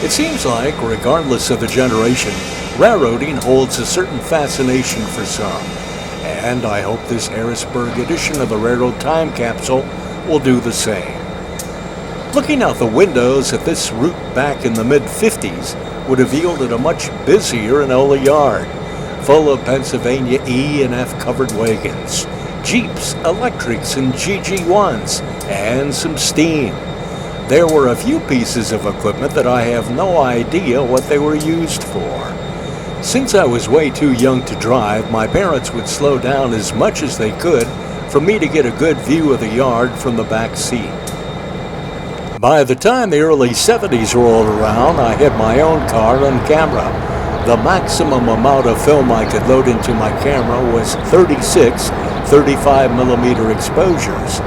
It seems like, regardless of the generation, railroading holds a certain fascination for some, and I hope this Harrisburg edition of the Railroad Time Capsule will do the same. Looking out the windows at this route back in the mid-50s would have yielded a much busier Enola yard, full of Pennsylvania E and F covered wagons, Jeeps, electrics, and GG1s, and some steam. There were a few pieces of equipment that I have no idea what they were used for. Since I was way too young to drive, my parents would slow down as much as they could for me to get a good view of the yard from the back seat. By the time the early 70s rolled around, I had my own car and camera. The maximum amount of film I could load into my camera was 36 35mm exposures.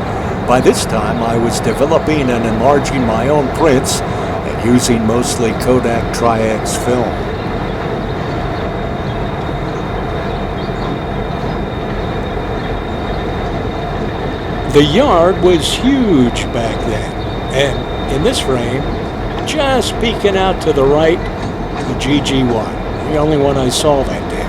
By this time, I was developing and enlarging my own prints and using mostly Kodak Tri-X film. The yard was huge back then, and in this frame, just peeking out to the right, the GG1, the only one I saw that day.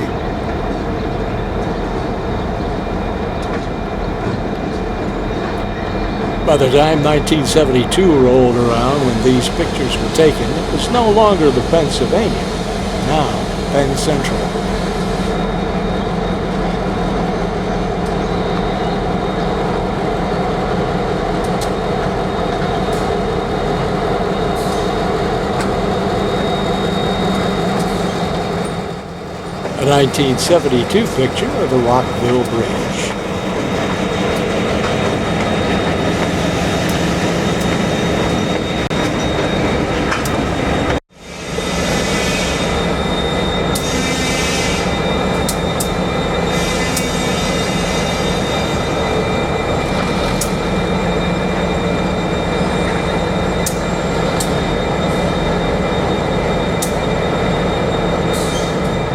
By the time 1972 rolled around, when these pictures were taken, it was no longer the Pennsylvania, now Penn Central. A 1972 picture of the Rockville Bridge.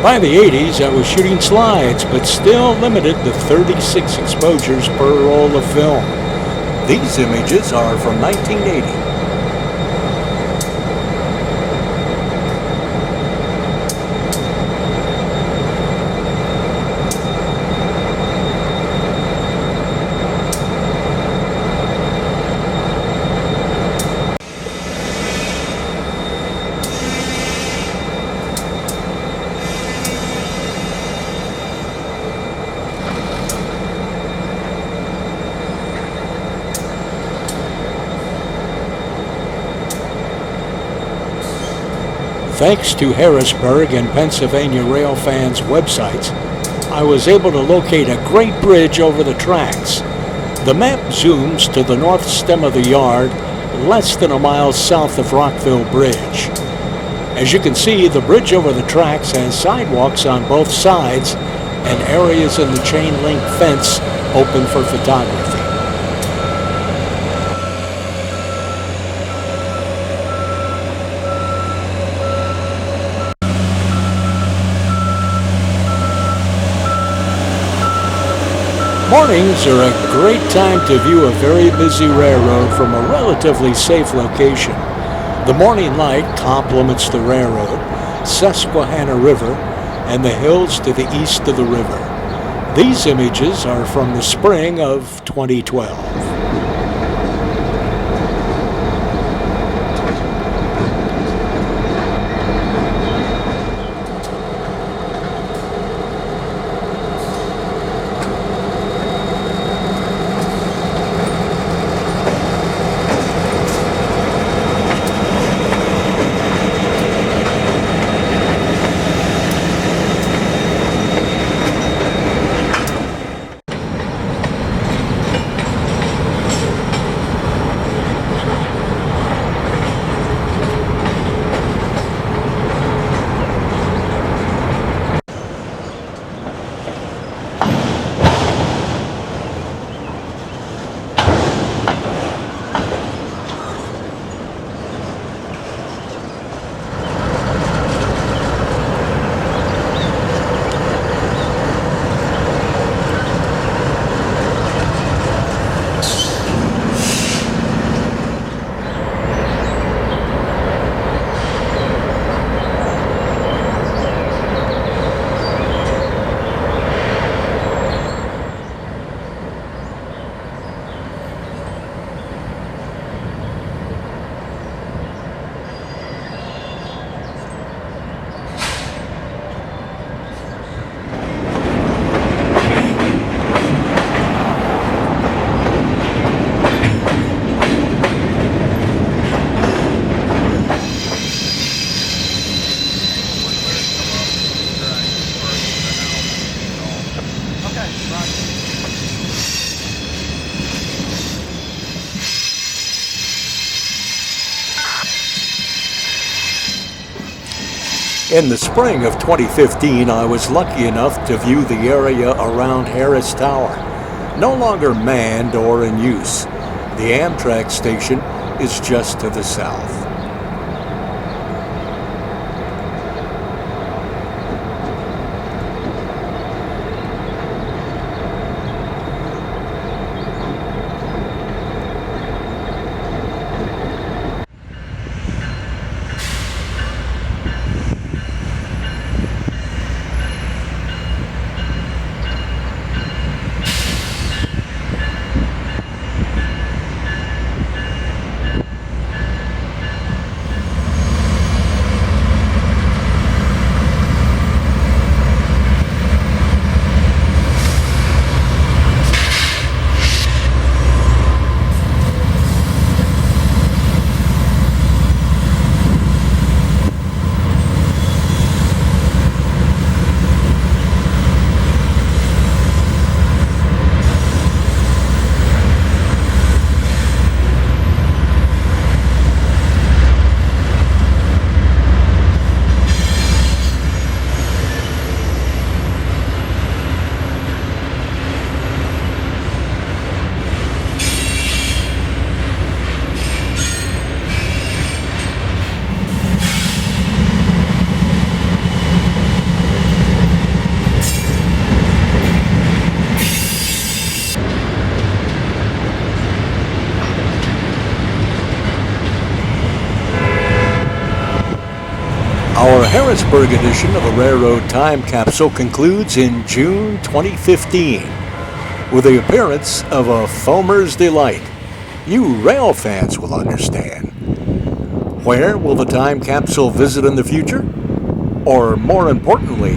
By the 80s, I was shooting slides, but still limited to 36 exposures per roll of film. These images are from 1980. Thanks to Harrisburg and Pennsylvania rail fans' websites, I was able to locate a great bridge over the tracks. The map zooms to the north stem of the yard, less than a mile south of Rockville Bridge. As you can see, the bridge over the tracks has sidewalks on both sides and areas in the chain link fence open for photography. Mornings are a great time to view a very busy railroad from a relatively safe location. The morning light complements the railroad, Susquehanna River, and the hills to the east of the river. These images are from the spring of 2012. In the spring of 2015, I was lucky enough to view the area around Harris Tower. No longer manned or in use, the Amtrak station is just to the south. Our Harrisburg edition of the Railroad Time Capsule concludes in June 2015 with the appearance of a foamer's delight. You rail fans will understand. Where will the time capsule visit in the future? Or more importantly,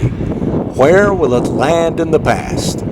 where will it land in the past?